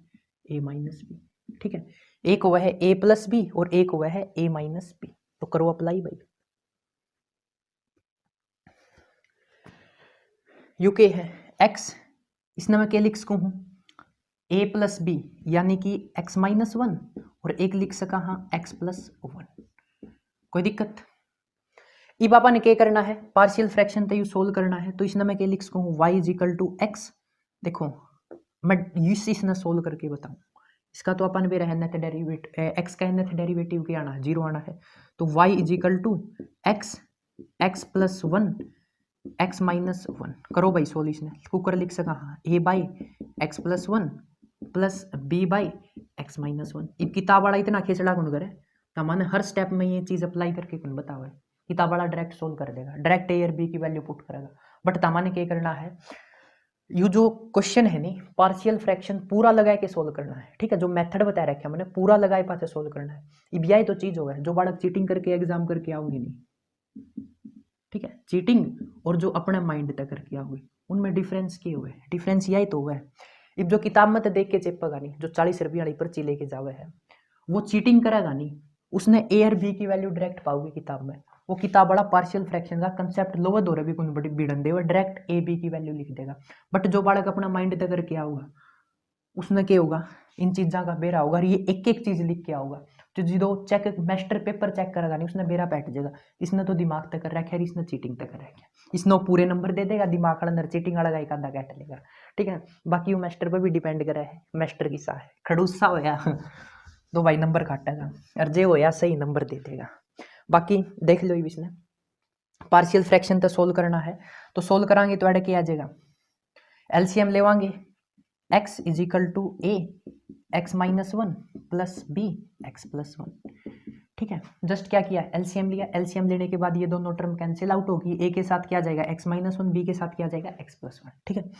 a माइनस बी। ठीक है, एक हुआ है a प्लस बी और एक हुआ है a माइनस बी। तो करो अप्लाई भाई। यू के है x इसने मैं क्या लिख सकूं हूं a प्लस बी यानी कि x माइनस 1 और एक लिख सका हाँ x प्लस 1। कोई दिक्कत। अब अपन ने क्या करना है पार्शियल फ्रैक्शन तो यू सोल्व करना है तो इसने मैं क्या लिख सकूं y is equal to x. देखो मैं इसने सोल्व करके बताऊं इसका तो अपन भी nth डेरिवेटिव x का nth डेरिवेटिव क्या आना है 0 आना है। तो y is equal to x plus 1 x minus 1 करो भाई सोल्यूशन कुकर लिख सका हाँ a by x plus 1 plus B by x minus 1। अब किताब वाला इतना खेचड़ा कौन करे तो मैंने हर स्टेप में ये चीज अप्लाई करके कौन बताओ है किताब वाला डायरेक्ट सोल्व कर देगा, डायरेक्ट ए और बी की वैल्यू पुट करेगा। बट तमाने क्या करना है, यू जो क्वेश्चन है नी पार्शियल फ्रैक्शन पूरा लगा के सोल्व करना है, ठीक है। जो मेथड बताया रखे मैंने पूरा लगाए पास सोल्व करना है। अब यही तो चीज होगा जो बालक चीटिंग करके एग्जाम करके आओगे नहीं, ठीक है। चीटिंग और जो अपने माइंड तक करके आओगे उनमें डिफरेंस क्या हुआ है, डिफरेंस यही तो हुआ है। अब जो किताब में तो देख के चेपेगा नहीं, जो 40 रुपये वाली पर्ची लेके जावे है वो चीटिंग करेगा नहीं, उसने ए और बी की वैल्यू डायरेक्ट पाओगे किताब में। वो किताब बड़ा पार्शियल फ्रैक्शन का कंसेप्ट लोवर दो रहे भी कोई बड़ी बीड़न दे, डायरेक्ट ए बी की वैल्यू लिख देगा। बट जो बालक अपना माइंड तक करके आऊगा उसने क्या होगा, इन चीज़ों का बेरा होगा और ये एक एक चीज़ लिख के आऊगा। तो जो चेक मास्टर पेपर चेक करेगा नहीं उसने बेरा बैठ जाएगा, इसने तो दिमाग तक कर रखा है, इसने चीटिंग तक कर रखा है, इसने पूरे नंबर दे देगा, दिमाग वाला अंदर चीटिंग वाला एक आधा कैट लेगा, ठीक है। बाकी वो मास्टर पर भी डिपेंड करा है, मास्टर की सा है खड़ूसा होया तो भाई नंबर काटेगा और जे होया सही नंबर दे देगा। बाकी देख लो इसने पार्शियल फ्रैक्शन तो सोल्व करना है, तो सोल्व करांगे तो क्या आ जाएगा, एलसीएम लेवांगे x is equal to a x minus one plus B x plus one, ठीक है। जस्ट क्या किया, एलसीएम लिया, एलसीएम लेने के बाद ये दोनों टर्म कैंसिल आउट होगी, ए के साथ क्या जाएगा एक्स माइनस वन, बी के साथ क्या जाएगा एक्स प्लस वन, ठीक है।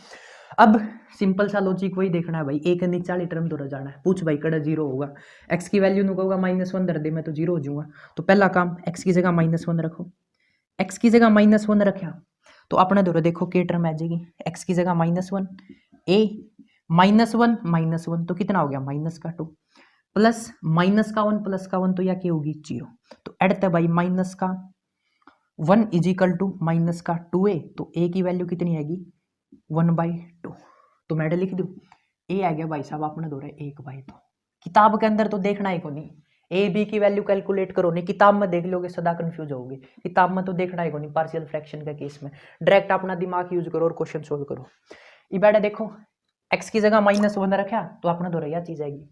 अब सिंपल सा लॉजिक वही देखना है भाई, ए के नीचे वाली टर्म तो जाना है, पूछ भाई कड़ा जीरो होगा, एक्स की वैल्यू नु कहूँगा माइनस वन दर दे मैं तो जीरो हो जाऊंगा। तो पहला काम एक्स की जगह माइनस वन रखो, एक्स की जगह माइनस वन रखा तो अपने दोनों देखो के टर्म आ जाएगी, एक्स की जगह माइनस वन, ए माइनस वन तो कितना हो गया माइनस का टू, प्लस माइनस का वन तो यह क्या होगी जीरो। तो एड भाई माइनस का one is equal to minus का टू ए, तो ए की वैल्यू कितनी आएगी 1/2। तो मैं लिख दूं ए आ गया भाई साहब अपने दो रहे 1/2। किताब के अंदर तो देखना ही को नहीं, ए बी की वैल्यू कैलकुलेट करो नहीं, किताब में देख लोगे सदा कंफ्यूज होगे, किताब में तो देखना ही को नहीं। पार्शियल फ्रैक्शन का केस में डायरेक्ट अपना दिमाग यूज करो और क्वेश्चन सोल्व करो। ये बेटा देखो एक्स की जगह माइनस वन रखा तो अपना दो रहा चीज आएगी,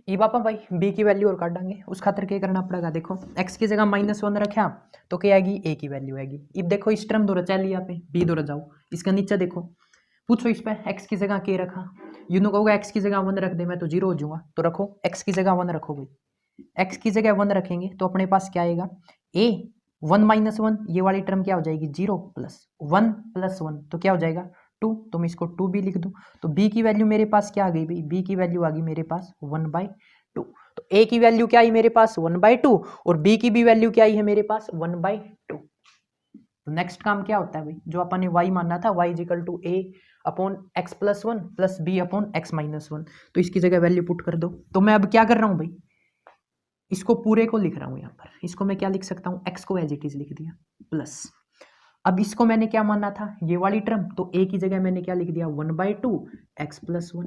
ये बापा भाई बी की वैल्यू और काट देंगे, उस खातर क्या करना पड़ेगा, देखो एक्स की जगह माइनस वन रखा तो क्या आएगी ए की वैल्यू आएगी। अब देखो इस टर्म दो रचा लिया पे बी दो जाओ, इसका नीचे देखो पूछो इस पे एक्स की जगह के रखा, यूनो कहोगे एक्स की जगह वन रख दे मैं तो जीरो हो जाऊंगा, तो रखो एक्स की जगह वन रखो भाई, एक्स की जगह वन रखेंगे तो अपने पास क्या आएगा ए वन माइनस वन, ये वाली टर्म क्या हो जाएगी जीरो प्लस वन तो क्या हो जाएगा टू, तो मैं इसको टू भी लिख दूं। तो बी की वैल्यू मेरे पास क्या आ गई भाई, बी की वैल्यू आ गई मेरे पास 1/2। तो ए की वैल्यू क्या आई मेरे पास 1/2 और बी की भी वैल्यू क्या आई है मेरे पास 1/2। तो नेक्स्ट काम क्या होता है भाई, जो अपन ने y मानना था y is equal to A upon x plus one plus B upon x minus one, तो इसकी जगह वैल्यू पुट कर दो। तो मैं अब क्या कर रहा हूं भाई, इसको पूरे को लिख रहा हूं यहाँ पर, इसको मैं क्या लिख सकता हूँ एक्स को एज इट इज लिख दिया प्लस, अब इसको मैंने क्या मानना था ये वाली टर्म, तो ए की जगह मैंने क्या लिख दिया 1/2 x plus one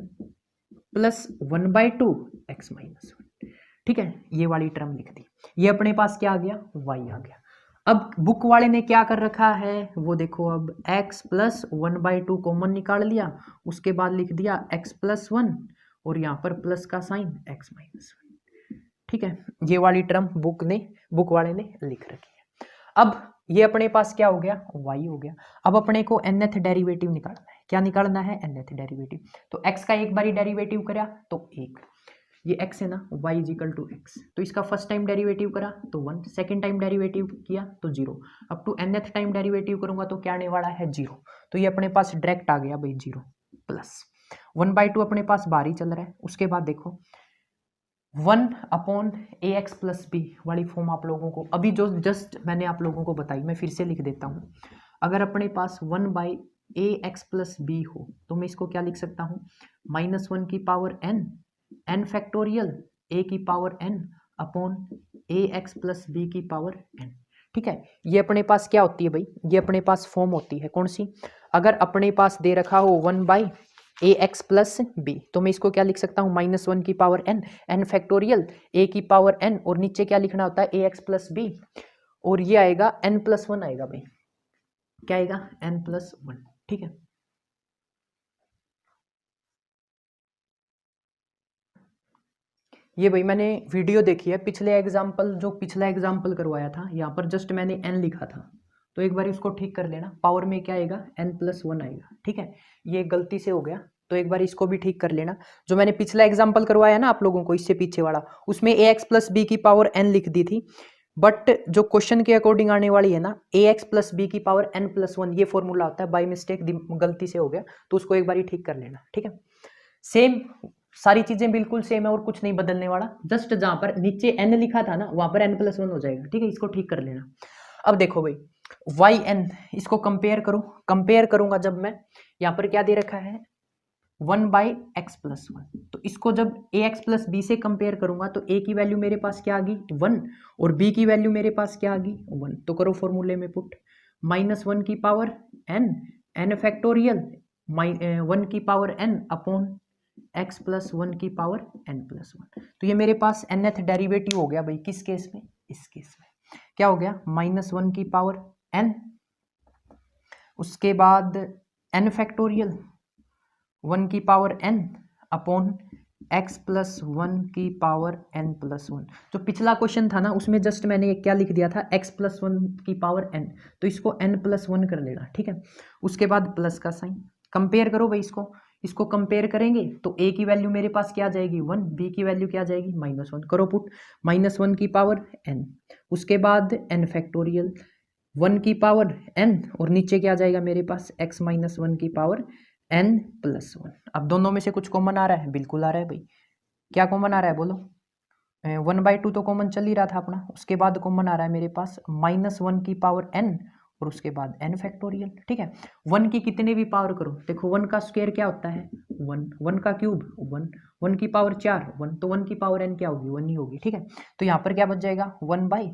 plus 1/2 x minus one, ठीक है। ये वाली टर्म लिख दी, ये अपने पास क्या आ गया y आ गया। अब बुक वाले ने क्या कर रखा है वो देखो, अब x प्लस 1/2 कॉमन निकाल लिया, उसके बाद लिख दिया x प्लस वन और यहाँ पर प्लस का साइन x माइनस वन, ठीक है। ये वाली टर्म बुक वाले ने लिख रखी है। अब ये अपने पास क्या हो गया y हो गया। अब अपने को nth डेरिवेटिव निकालना है, क्या निकालना है nth डेरिवेटिव, तो x का एक बारी डेरिवेटिव करा तो एक, ये x है ना y is equal to x, तो इसका फर्स्ट टाइम डेरिवेटिव करा तो 1, सेकंड टाइम डेरिवेटिव किया तो 0, अब टू nth टाइम डेरिवेटिव करूंगा तो क्या आने वाला है 0, तो ये अपने पास डायरेक्ट आ गया भाई 0 प्लस 1/2 अपने पास बाहर ही चल रहा है। उसके बाद देखो 1/ax प्लस बी वाली फॉर्म आप लोगों को अभी जो जस्ट मैंने आप लोगों को बताई मैं फिर से लिख देता हूँ। अगर अपने पास 1/ax प्लस बी हो तो मैं इसको क्या लिख सकता हूँ -1 की पावर n फैक्टोरियल a की power n upon ax plus B की पावर n, ठीक है। ये अपने पास क्या होती है भाई, ये अपने पास फॉर्म होती है कौन सी, अगर अपने पास दे रखा हो 1/ax प्लस बी तो मैं इसको क्या लिख सकता हूँ -1 की पावर n फैक्टोरियल a की पावर n और नीचे क्या लिखना होता है ax प्लस बी और ये आएगा n+1 आएगा भाई, क्या आएगा n+1, ठीक है। ये भाई मैंने वीडियो देखी है पिछले एग्जाम्पल, जो पिछला एग्जाम्पल करवाया था यहाँ पर जस्ट मैंने n लिखा था, तो एक बार इसको ठीक कर लेना, पावर में क्या आएगा n+1 आएगा, ठीक है। ये गलती से हो गया तो एक बार इसको भी ठीक कर लेना। जो मैंने पिछला एग्जाम्पल करवाया ना आप लोगों को, इससे पीछे वाला, उसमें ax प्लस बी की पावर n लिख दी थी, बट जो क्वेश्चन के अकॉर्डिंग आने वाली है ना, ax प्लस बी की पावर n प्लस 1, ये फॉर्मूला होता है, बाई मिस्टेक गलती से हो गया, तो उसको एक बार ही ठीक कर लेना, ठीक है। सेम सारी चीजें बिल्कुल सेम है और कुछ नहीं बदलने वाला, जस्ट जहां पर नीचे n लिखा था ना वहां पर n प्लस 1 हो जाएगा, ठीक है। इसको ठीक कर लेना। अब देखो भाई वाई एन, इसको कंपेयर करो, कंपेयर करूंगा जब मैं, यहाँ पर क्या दे रखा है 1 बाई एक्स प्लस 1, तो इसको जब ए एक्स प्लस बी से कंपेयर करूंगा तो ए की वैल्यू मेरे पास क्या आ गई 1 और बी की वैल्यू मेरे पास क्या आ गई 1, तो करो फॉर्मूले में पुट, -1 की पावर एन, एन फैक्टोरियल 1 की power n upon x plus 1 की पावर एन प्लस 1, तो ये मेरे पास nth डेरिवेटिव हो गया भाई, किस केस में, इस केस में क्या हो गया -1 की पावर n, उसके बाद n फैक्टोरियल 1 की power n upon x plus 1 की पावर n प्लस 1। जो पिछला क्वेश्चन था ना उसमें जस्ट मैंने क्या लिख दिया था x प्लस 1 की पावर n, तो इसको n प्लस 1 कर लेना, ठीक है। उसके बाद प्लस का साइन, कंपेयर करो भाई इसको कंपेयर करेंगे तो a की वैल्यू मेरे पास क्या आ जाएगी 1, b की वैल्यू क्या आ जाएगी -1, करो पुट, -1 की पावर n, उसके बाद n फैक्टोरियल 1 की पावर n और नीचे क्या आ जाएगा मेरे पास x माइनस 1 की पावर n प्लस 1। अब दोनों में से कुछ कॉमन आ रहा है, बिल्कुल आ रहा है भाई, क्या कॉमन आ रहा है बोलो, 1/2 तो कॉमन चल ही रहा था अपना, उसके बाद कॉमन आ रहा है मेरे पास -1 की पावर n और उसके बाद n फैक्टोरियल, ठीक है। 1 की कितने भी पावर करो, देखो 1 का स्क्वायर क्या होता है 1, 1 का क्यूब 1, 1 की पावर 4 1, तो 1 की पावर n क्या होगी 1 ही होगी, ठीक है। तो यहाँ पर क्या बच जाएगा 1 बाई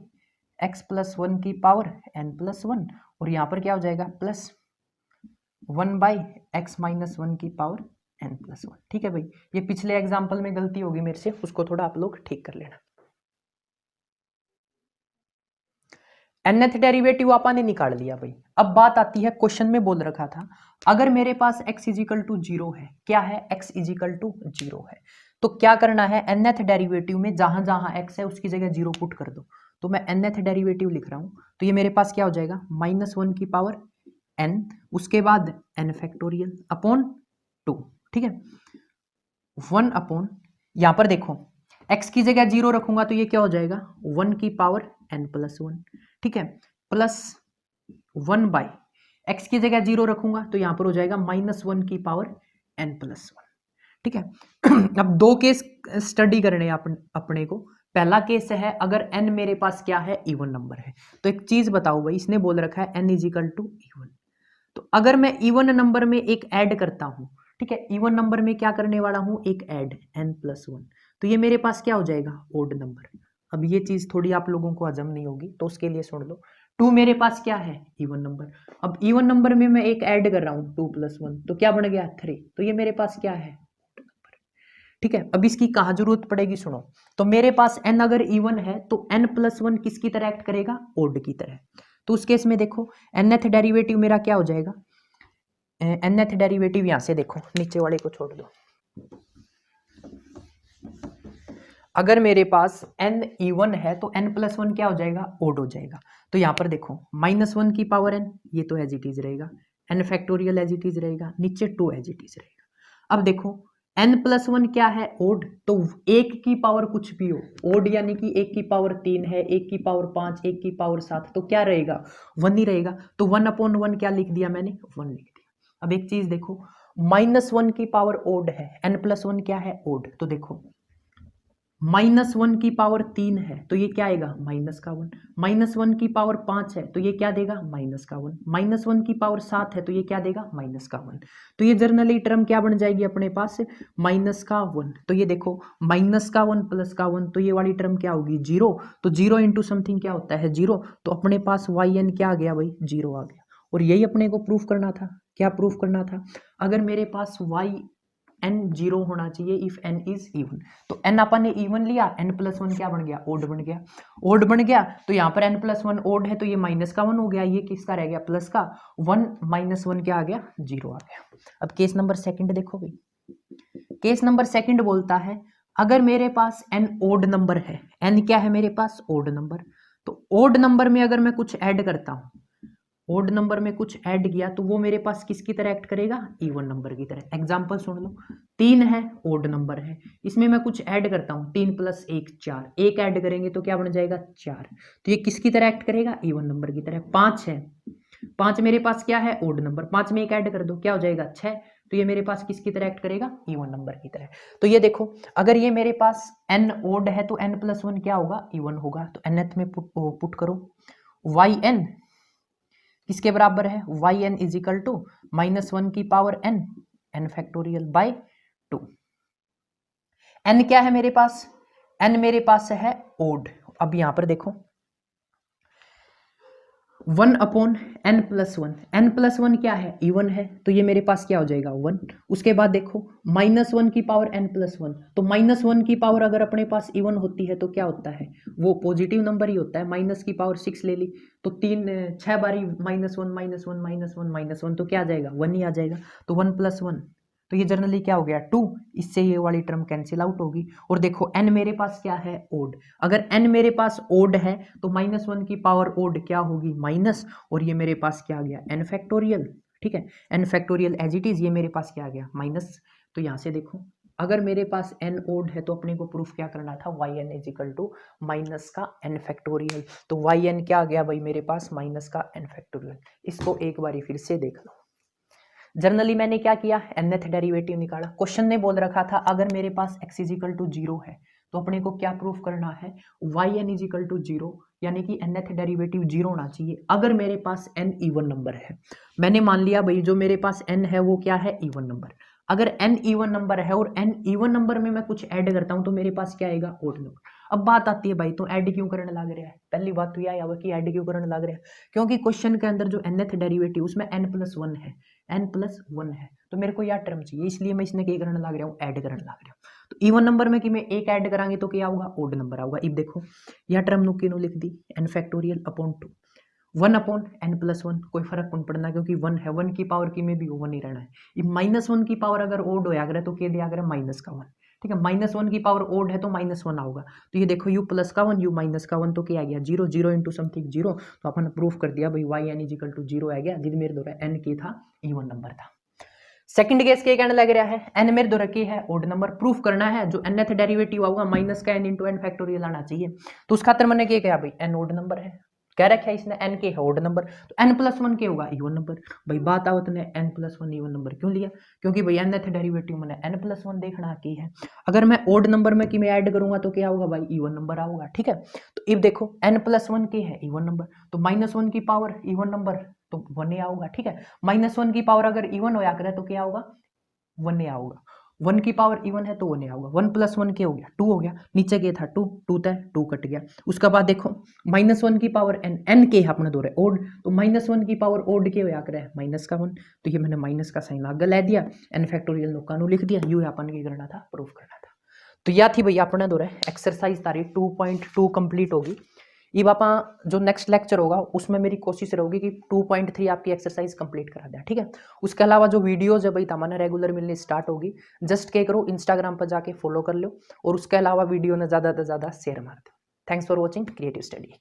एक्स प्लस 1 की पावर n प्लस 1 और यहाँ पर क्या हो जाएगा प्लस 1 बाई एक्स माइनस 1 की पावर n प्लस 1, ठीक है भाई। ये पिछले एग्जाम्पल में गलती होगी मेरे से, उसको थोड़ा आप लोग ठीक कर लेना। nth डेरिवेटिव आपने निकाल लिया भाई। अब बात आती है, क्वेश्चन में बोल रखा था अगर मेरे पास x इजिकल टू 0 है, क्या है x इजिकल टू 0 है, तो क्या करना है nth डेरिवेटिव में जहां जहां x है उसकी जगह 0 पुट कर दो, तो मैं nth डेरिवेटिव लिख रहा हूं, तो ये मेरे पास क्या हो जाएगा -1 की पावर n, उसके बाद n फैक्टोरियल अपॉन 2, ठीक है, 1 अपॉन, यहां पर देखो x की जगह 0 रखूंगा तो ये क्या हो जाएगा 1 की पावर n प्लस 1, ठीक है, प्लस 1 बाई एक्स की जगह 0 रखूंगा तो यहां पर हो जाएगा -1 की पावर n प्लस 1, ठीक है। अब दो केस स्टडी करने अपने को, पहला केस है अगर n मेरे पास क्या है इवन नंबर है, तो एक चीज बताओ भाई, इसने बोल रखा है n इजिकल टू इवन, तो अगर मैं इवन नंबर में एक ऐड करता हूं, ठीक है, इवन नंबर में क्या करने वाला हूं एक ऐड n प्लस 1, तो ये मेरे पास क्या हो जाएगा ओड नंबर। अब ये चीज थोड़ी आप लोगों को हजम नहीं होगी तो उसके लिए सुन लो, 2 मेरे पास क्या है इवन नंबर, अब इवन नंबर में मैं एक ऐड कर रहा हूं 2 प्लस 1, तो क्या बन गया 3, तो ये मेरे पास क्या है odd number, ठीक है। अब इसकी कहाँ जरूरत पड़ेगी सुनो, तो मेरे पास n अगर इवन है तो n प्लस 1 किसकी तरह एक्ट करेगा ओड की तरह, तो उस केस में देखो nth डेरिवेटिव मेरा क्या हो जाएगा, nth डेरिवेटिव यहां से देखो नीचे वाले को छोड़ दो, अगर मेरे पास n इवन है तो n प्लस 1 क्या हो जाएगा ओड हो जाएगा, तो यहां पर देखो -1 की पावर n, ये तो एज इट इज रहेगा, n factorial as it is रहेगा, नीचे 2 एज इट इज रहेगा। अब देखो n प्लस 1 क्या है ओड, तो 1 की पावर कुछ भी हो, ओड यानी कि 1 की पावर 3 है, 1 की पावर 5, 1 की पावर 7, तो क्या रहेगा 1 ही रहेगा, तो 1/1 क्या लिख दिया मैंने 1 लिख दिया। अब एक चीज देखो -1 की पावर ओड है, n प्लस 1 क्या है ओड, तो देखो -1 की पावर 3 है तो ये क्या आएगा -1, -1 की पावर 5 है तो ये क्या देगा -1, -1 की पावर 7 है तो ये क्या देगा -1, तो ये जनरली टर्म क्या बन जाएगी अपने पास -1, तो ये देखो -1 प्लस 1, तो ये वाली टर्म क्या होगी 0, तो 0 इंटू समथिंग क्या होता है 0, तो अपने पास yn क्या आ गया भाई 0 आ गया, और यही अपने को प्रूफ करना था, क्या प्रूफ करना था, अगर मेरे पास n 0 होना चाहिए इफ n इज इवन, तो n अपन ने इवन लिया, n प्लस 1 क्या बन गया ओड बन गया, ओड बन गया तो यहाँ पर n प्लस 1 ओड है तो ये -1 हो गया, ये किसका रह गया प्लस का 1, -1 क्या आ गया 0 आ गया। अब केस नंबर सेकंड देखो भाई, केस नंबर सेकंड बोलता है अगर मेरे पास n ओड नंबर है, n क्या है मेरे पास ओड नंबर, तो ओड नंबर में अगर मैं कुछ ऐड करता हूं, ओड नंबर में कुछ ऐड किया तो वो मेरे पास किसकी तरह एक्ट करेगा, इवन नंबर की तरह। एग्जांपल सुन लो, 3 है, ओड नंबर है, इसमें मैं कुछ ऐड करता हूँ, 3 + 1 4, एक ऐड करेंगे तो क्या बन जाएगा 4, तो ये किसकी तरह एक्ट करेगा, इवन नंबर की तरह। 5 है, 5 मेरे पास क्या है, ओड नंबर, 5 में एक ऐड कर दो क्या हो जाएगा 6, तो ये मेरे पास किसकी तरह एक्ट करेगा, इवन नंबर की तरह। तो ये देखो अगर ये मेरे पास n ओड है तो n + 1 क्या होगा, इवन होगा, तो nth में पुट करो, yn किसके बराबर है, yn = -1 की power n, n factorial by 2। n क्या है मेरे पास, n मेरे पास है ओड। अब यहां पर देखो 1/n + 1, n + 1 क्या है, इवन है, तो ये मेरे पास क्या हो जाएगा 1। उसके बाद देखो -1 की पावर n + 1, तो -1 की पावर अगर अपने पास इवन होती है तो क्या होता है, वो पॉजिटिव नंबर ही होता है। माइनस की पावर 6 ले ली तो 6 बारी -1 -1 तो क्या आ जाएगा 1 ही आ जाएगा, तो 1 + 1, तो ये जनरली क्या हो गया 2, इससे ये वाली टर्म कैंसिल आउट होगी। और देखो n मेरे पास क्या है, ओड, अगर n मेरे पास ओड है तो -1 की पावर ओड क्या होगी, माइनस, और ये मेरे पास क्या आ गया n फैक्टोरियल, ठीक है, n factorial as it is, ये मेरे पास क्या आ गया माइनस। तो यहां से देखो अगर मेरे पास n ओड है तो अपने को प्रूफ क्या करना था, yn = माइनस का n फैक्टोरियल, तो yn क्या आ गया भाई मेरे पास, माइनस का n फैक्टोरियल। इसको एक बारी फिर से देख लो, जनरली मैंने क्या किया, nth डेरिवेटिव निकाला। क्वेश्चन ने बोल रखा था अगर मेरे पास x = 0 है तो अपने को क्या प्रूफ करना है, yn = 0, यानी कि nth डेरिवेटिव 0 होना चाहिए अगर मेरे पास n इवन नंबर है। मैंने मान लिया भाई जो मेरे पास n है वो क्या है, इवन नंबर। अगर n इवन नंबर है और n इवन नंबर में मैं कुछ ऐड करता हूं तो मेरे पास क्या आएगा, ओड नंबर। अब बात आती है भाई तो ऐड क्यों करने लग रहा है, पहली बात तो यह आया कि ऐड क्यों करने लग रहा है, क्योंकि क्वेश्चन के अंदर जो nth डेरिवेटिव उसमें n + 1 है, n+1 है, तो मेरे को यह टर्म चाहिए, इसलिए मैं इसने क्या करने लग रहा हूँ, ऐड करने लग रहा हूँ। तो इवन नंबर में कि मैं एक ऐड करांगे तो क्या होगा, ओड नंबर आऊगा। अब देखो यह टर्म नुकी नु लिख दी, n फैक्टोरियल अपॉन 2, 1/n + 1, कोई फर्क नहीं पड़ना क्योंकि 1 है, 1 की पावर की में भी 1 ही रहना है। -1 की पावर अगर ओड हो गया तो क्या दिया गया, माइनस का 1, ठीक है, -1 की पावर ओड है तो -1 आऊगा, तो ये देखो u + का 1 u - का 1 तो क्या आ गया 0, 0 × समथिंग 0, तो अपन प्रूफ कर दिया भाई yn = 0 आ गया, जिद मेरे द्वारा n के था, इवन नंबर था। सेकंड केस के कहने लग रहा है n मेरे द्वारा की है, ओड नंबर, प्रूफ करना है जो nth डेरिवेटिव आऊगा माइनस का n × n फैक्टोरियल आना चाहिए, तो उस खातर मैंने क्या भाई n ओड नंबर है, कह रखा है इसने n के है ओड नंबर, तो n + 1 के होगा इवन नंबर। भाई बात आओ तने n + 1 इवन नंबर क्यों लिया, क्योंकि भाई nth डेरिवेटिव मैंने n + 1 देखना की है, अगर मैं ओड नंबर में कि मैं ऐड करूंगा तो क्या होगा भाई, इवन नंबर आऊगा, ठीक है। तो अब देखो n + 1 के है इवन नंबर, तो -1 की पावर इवन नंबर तो 1 ही आऊगा, ठीक है, -1 की पावर अगर इवन होया करे तो क्या होगा, 1 ही आऊगा, 1 की पावर इवन है तो 1 ही आऊगा। 1 + 1 क्या हो गया, 2 हो गया, नीचे के था 2, 2 था 2 कट गया। उसके बाद देखो -1 की पावर n के है अपने दो रहे ओड, तो -1 की पावर ओड के होया करे माइनस का 1, तो ये मैंने माइनस का साइन आगे ले दिया, n फैक्टोरियल नुकानू लिख दिया, यू अपन की करना था, प्रूफ करना था। तो यह थी भैया अपने दो रहे एक्सरसाइज तारी 2.2 कंप्लीट होगी। अब आप जो नेक्स्ट लेक्चर होगा उसमें मेरी कोशिश रहेगी कि 2.3 आपकी एक्सरसाइज कंप्लीट करा दें, ठीक है। उसके अलावा जो वीडियोज है भाई तमाने रेगुलर मिलने स्टार्ट होगी, जस्ट क्या करो इंस्टाग्राम पर जाके फॉलो कर लो, और उसके अलावा वीडियो ने ज़्यादा से ज़्यादा शेयर मार दो। Thanks for watching creative study.